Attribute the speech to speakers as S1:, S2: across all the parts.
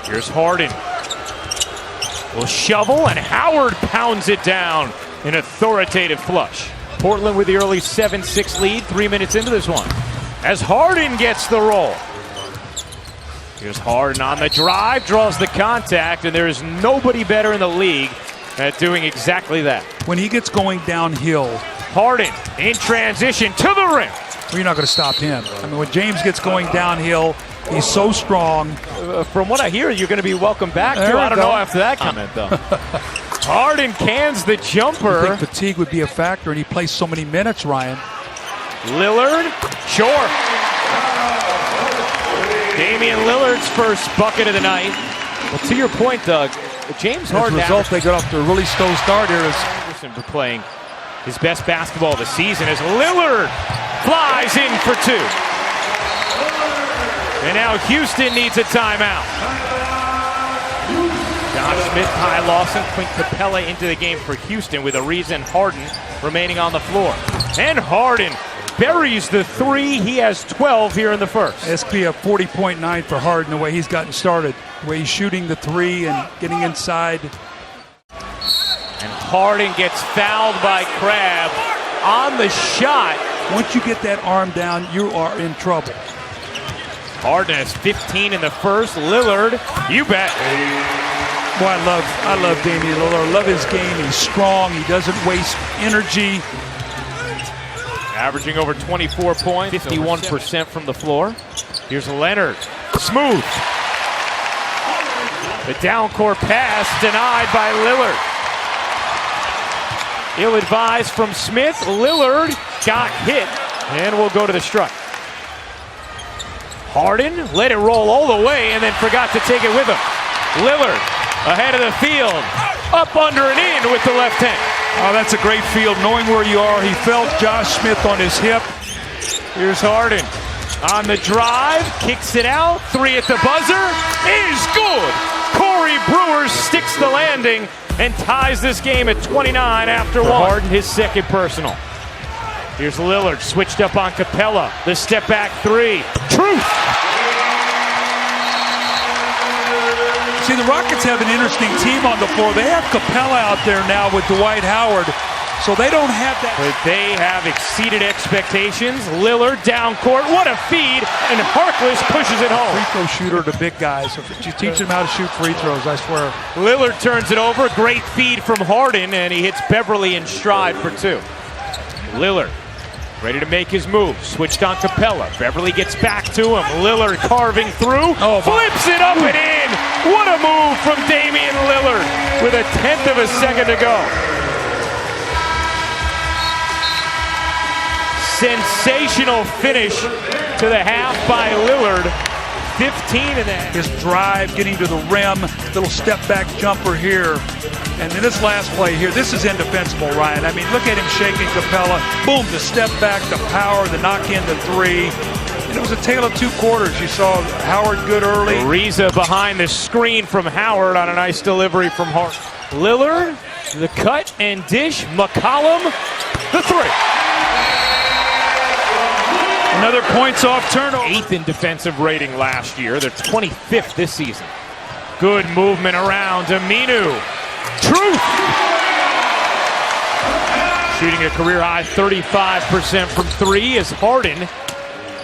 S1: Here's Harden. Will shovel, and Howard pounds it down. An authoritative flush. Portland with the early 7-6 lead, 3 minutes into this one. As Harden gets the roll. Here's Harden on the drive, draws the contact, and there is nobody better in the league at doing exactly that.
S2: When he gets going downhill,
S1: Harden in transition to the rim.
S2: well, you're not going to stop him. I mean, when James gets going downhill, he's so strong.
S1: From what I hear, you're going to be welcome back to. I don't know after that comment, though. Harden cans the jumper.
S2: I think fatigue would be a factor, and he plays so many minutes, Ryan.
S1: Lillard, sure. Damian Lillard's first bucket of the night. Well, to your point, Doug, James Harden.
S2: As a result, they got off to a really slow start here.
S1: For playing his best basketball of the season as Lillard flies in for two. And now Houston needs a timeout. Josh Smith, Ty Lawson, Clint Capella into the game for Houston with Ariza and Harden remaining on the floor. And Harden buries the three. He has 12 here in the first.
S2: This could be a 40-point night for Harden the way he's gotten started. The way he's shooting the three and getting inside.
S1: And Harden gets fouled by Crabbe on the shot.
S2: Once you get that arm down, you are in trouble.
S1: Harden has 15 in the first. Lillard, you bet.
S2: Boy, I love Damian Lillard. I love his game. He's strong. He doesn't waste energy.
S1: Averaging over 24 points, 51% from the floor. Here's Leonard, smooth. The down-court pass denied by Lillard. Ill-advised from Smith. Lillard got hit and will go to the strike. Harden let it roll all the way and then forgot to take it with him. Lillard ahead of the field, up, under, and in with the left hand.
S2: Oh, that's a great field, knowing where you are. He felt Josh Smith on his hip.
S1: Here's Harden on the drive, kicks it out. Three at the buzzer is good. Corey Brewer sticks the landing and ties this game at 29 after one. Harden, his second personal. Here's Lillard, switched up on Capella. The step back three. Truth!
S2: See, the Rockets have an interesting team on the floor. They have Capella out there now with Dwight Howard, so they don't have that.
S1: But they have exceeded expectations. Lillard down court. What a feed, and Harkless pushes it home.
S2: Free throw shooter to big guys. So you teach them how to shoot free throws, I swear.
S1: Lillard turns it over. Great feed from Harden, and he hits Beverly in stride for two. Lillard ready to make his move. Switched on Capella. Beverly gets back to him. Lillard carving through. Flips it up and in. What a move from Damian Lillard with a 10th of a second to go. Sensational finish to the half by Lillard. 15 in that.
S2: His drive, getting to the rim, little step back jumper here. And then this last play here, this is indefensible, Ryan. I mean, look at him shaking Capella. Boom, the step back, the power, the knock in, the three. And it was a tale of two quarters. You saw Howard good early.
S1: Ariza behind the screen from Howard on a nice delivery from Hart. Lillard, the cut and dish. McCollum, the three.
S2: Another points off turnover.
S1: 8th in defensive rating last year. They're 25th this season. Good movement around Aminu. Truth! Shooting a career-high 35% from three as Harden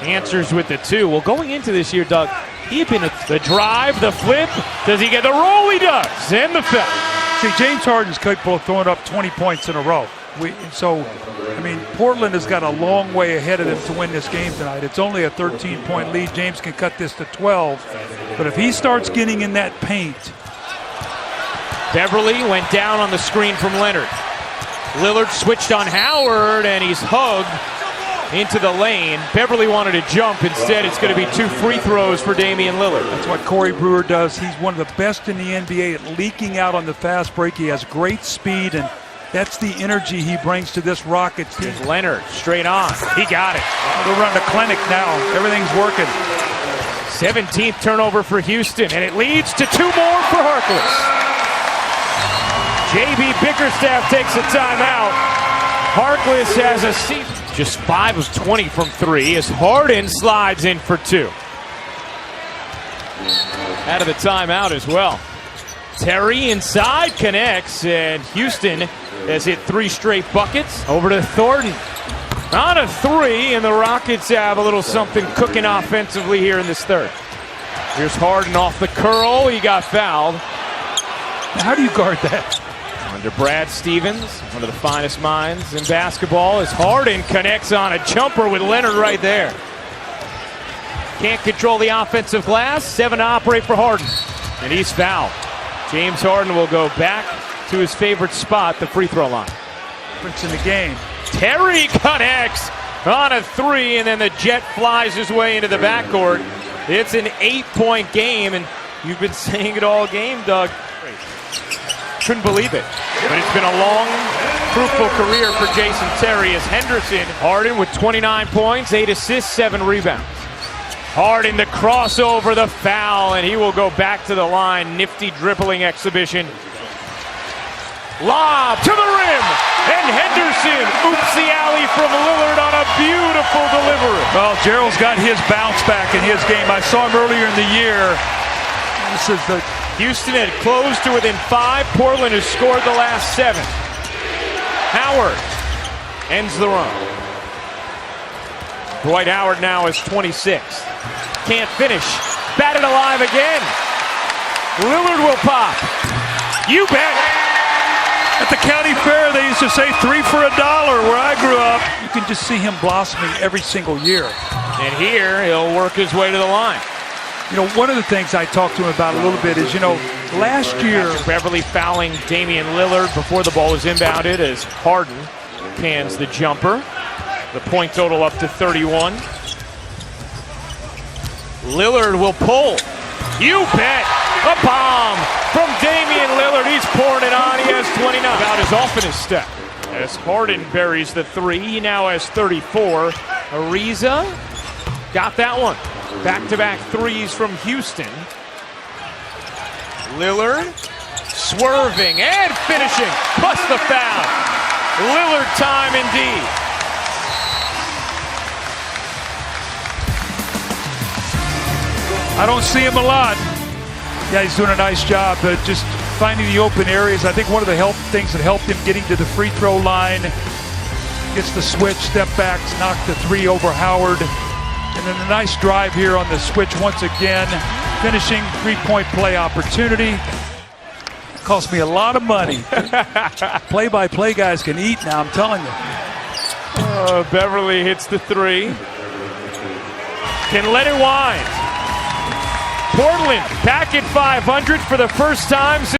S1: answers with the two. Well, going into this year, Doug, he had been the drive, the flip. Does he get the roll? He does. And the foul.
S2: See, James Harden's capable of throwing up 20 points in a row. Portland has got a long way ahead of them to win this game tonight. It's only a 13-point lead. James can cut this to 12. But if he starts getting in that paint.
S1: Beverly went down on the screen from Leonard. Lillard switched on Howard, and he's hugged into the lane. Beverly wanted to jump. Instead, it's going to be two free throws for Damian Lillard.
S2: That's what Corey Brewer does. He's one of the best in the NBA at leaking out on the fast break. He has great speed, and that's the energy he brings to this Rockets team.
S1: Leonard, straight on. He got it.
S2: They're running a clinic now. Everything's working.
S1: 17th turnover for Houston, and it leads to two more for Harkless. J.B. Bickerstaff takes a timeout. Harkless has a seat. Just 5 of 20 from three as Harden slides in for two. out of the timeout as well. Terry inside connects, and Houston has hit 3 straight buckets. Over to Thornton. On a 3, and the Rockets have a little something cooking offensively here in this third. Here's Harden off the curl. He got fouled.
S2: Now, how do you guard that?
S1: Under Brad Stevens, one of the finest minds in basketball, as Harden connects on a jumper with Leonard right there. Can't control the offensive glass. 7 to operate for Harden, and he's fouled. James Harden will go back to his favorite spot, the free throw line.
S2: Difference in the game.
S1: Terry connects on a 3, and then the Jet flies his way into the backcourt. It's an 8-point game, and you've been saying it all game, Doug. Couldn't believe it. But it's been a long, fruitful career for Jason Terry as Henderson. Harden with 29 points, 8 assists, 7 rebounds. Harden the crossover, the foul, and he will go back to the line. Nifty dribbling exhibition. Lob to the rim, and Henderson oops the alley from Lillard on a beautiful delivery.
S2: Well, Gerald's got his bounce back in his game. I saw him earlier in the year. This is the
S1: Houston had closed to within 5. Portland has scored the last 7. Howard ends the run. Dwight Howard now is 26. Can't finish. Batted alive again. Lillard will pop. You bet.
S2: At the county fair, they used to say 3 for $1 where I grew up. You can just see him blossoming every single year.
S1: And here, he'll work his way to the line.
S2: You know, one of the things I talked to him about a little bit is, last year...
S1: After Beverly fouling Damian Lillard before the ball was inbounded as Harden cans the jumper. The point total up to 31. Lillard will pull. You bet! A bomb from Damian Lillard. He's pouring it on. He has 29. About as often as step. As Harden buries the 3, he now has 34. Ariza got that one. Back-to-back 3s from Houston. Lillard swerving and finishing, plus the foul. Lillard time indeed.
S2: I don't see him a lot. Yeah, he's doing a nice job, but just finding the open areas. I think one of the things that helped him getting to the free throw line, gets the switch, step backs, knock the 3 over Howard. And then the nice drive here on the switch once again, finishing 3-point play opportunity. Cost me a lot of money. Play-by-play guys can eat now, I'm telling you.
S1: Beverly hits the 3. Can let it wind. Portland back at 500 for the first time since